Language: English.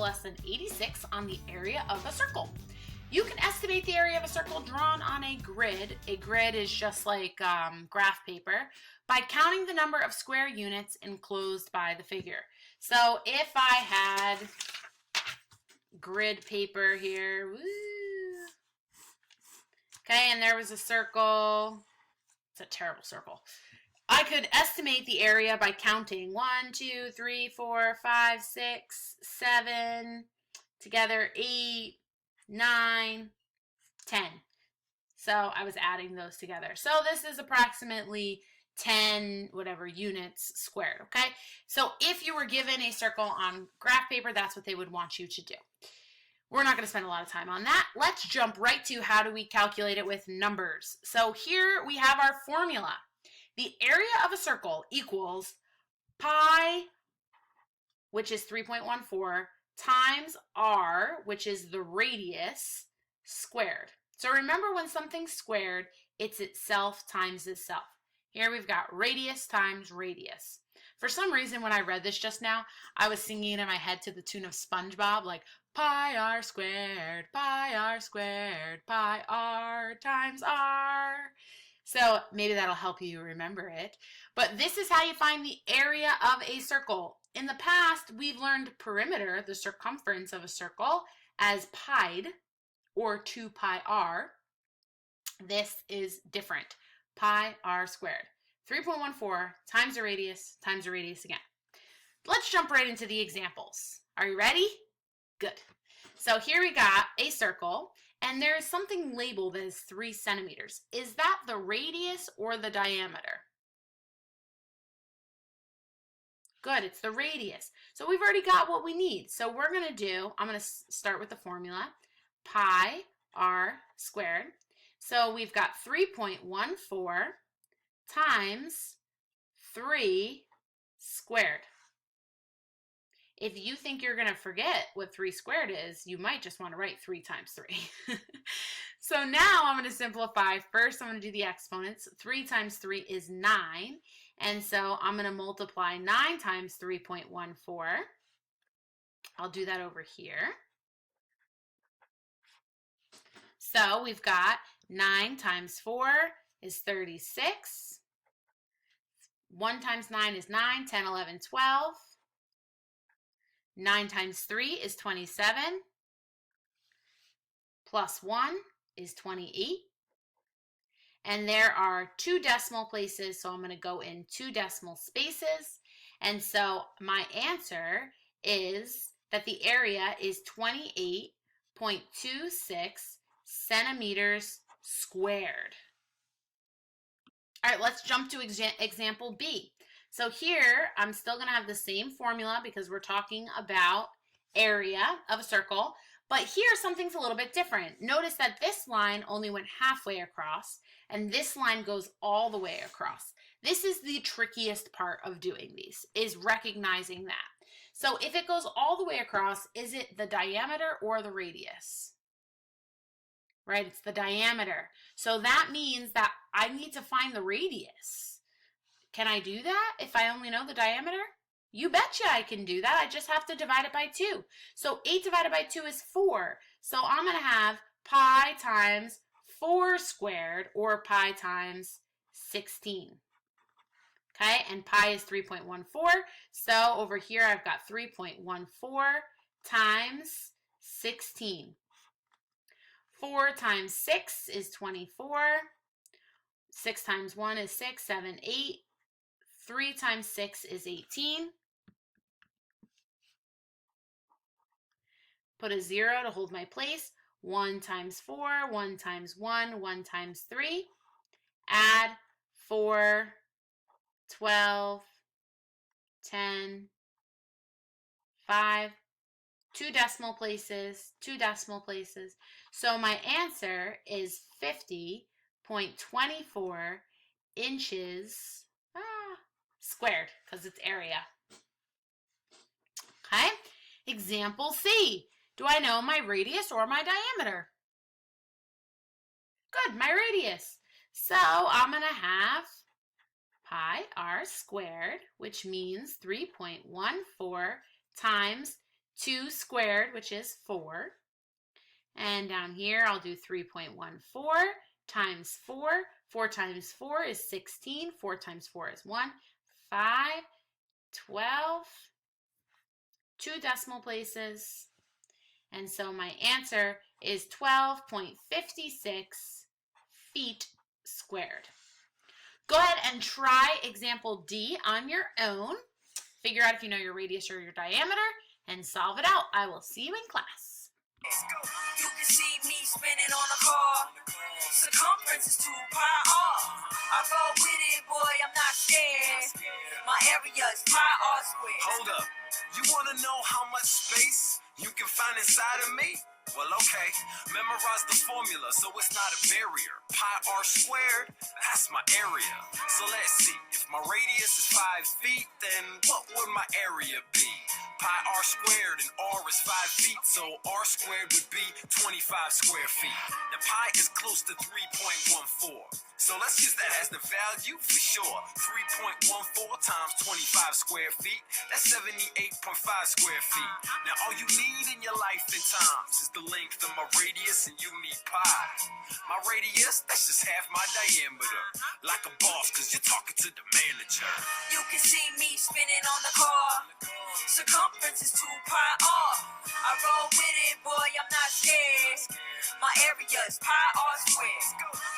less than 86 on the area of a circle. You can estimate the area of a circle drawn on a grid. A grid is just like graph paper, by counting the number of square units enclosed by the figure. So if I had grid paper here, woo, okay, and there was a circle, it's a terrible circle. I could estimate the area by counting 1, 2, 3, 4, 5, 6, 7, together 8, 9, 10. So I was adding those together. So this is approximately 10 whatever units squared, okay? So if you were given a circle on graph paper, that's what they would want you to do. We're not going to spend a lot of time on that. Let's jump right to how do we calculate it with numbers. So here we have our formula. The area of a circle equals pi, which is 3.14, times r, which is the radius, squared. So remember, when something's squared, it's itself times itself. Here we've got radius times radius. For some reason, when I read this just now, I was singing it in my head to the tune of SpongeBob, like pi r squared, pi r times r. So maybe that'll help you remember it. But this is how you find the area of a circle. In the past, we've learned perimeter, the circumference of a circle, as pi'd, or 2 pi r. This is different. Pi r squared. 3.14 times the radius again. Let's jump right into the examples. Are you ready? Good. So here we got a circle, and there is something labeled as 3 centimeters. Is that the radius or the diameter? Good, it's the radius. So we've already got what we need. So we're going to do, I'm going to start with the formula, pi r squared. So we've got 3.14 times 3 squared. If you think you're going to forget what 3 squared is, you might just want to write 3 times 3. So now I'm going to simplify. First, I'm going to do the exponents. 3 times 3 is 9. And so I'm going to multiply 9 times 3.14. I'll do that over here. So we've got 9 times 4 is 36. 1 times 9 is 9, 10, 11, 12. 9 times 3 is 27. Plus 1 is 28. And there are 2 decimal places, so I'm going to go in 2 decimal spaces. And my answer is that the area is 28.26 centimeters squared. All right, let's jump to example B. So here, I'm still going to have the same formula because we're talking about area of a circle. But here, something's a little bit different. Notice that this line only went halfway across, and this line goes all the way across. This is the trickiest part of doing these, is recognizing that. So if it goes all the way across, is it the diameter or the radius? Right, it's the diameter. So that means that I need to find the radius. Can I do that if I only know the diameter? You betcha I can do that. I just have to divide it by 2. So 8 divided by 2 is 4. So I'm going to have pi times 4 squared, or pi times 16. Okay, and pi is 3.14. So over here I've got 3.14 times 16. 4 times 6 is 24. 6 times 1 is 6, 7, 8. 3 times 6 is 18. Put a 0 to hold my place. 1 times 4, 1 times 1, 1 times 3. Add 4, 12, 10, 5, 2 decimal places, 2 decimal places. So my answer is 50.24 inches squared, because it's area. Okay, example C. Do I know my radius or my diameter? Good, my radius. So I'm going to have pi r squared, which means 3.14 times 2 squared, which is 4. And down here, I'll do 3.14 times 4. 4 times 4 is 16. 4 times 4 is 1. 5, 12, 2 decimal places. And so my answer is 12.56 feet squared. Go ahead and try example D on your own. Figure out if you know your radius or your diameter and solve it out. I will see you in class. You can see me spinning on a car. Circumference is 2 pi r. I roll with it, boy, I'm not scared. My area is pi r squared. Hold up. You want to know how much space you can find inside of me? Well, okay. Memorize the formula so it's not a barrier. Pi r squared, that's my area. So let's see. If my radius is 5 feet, then what would my area be? Pi r squared and r is 5 feet, so r squared would be 25 square feet. Now pi is close to 3.14. So let's use that as the value for sure. 3.14 times 25 square feet, that's 78.5 square feet. Now all you need in your life and times is the length of my radius, and you need pi. My radius, that's just half my diameter. Like a boss, cause you're talking to the manager. You can see me spinning on the car. Circumference is 2 pi r. I roll with it, boy, I'm not scared. My area is pi r squared.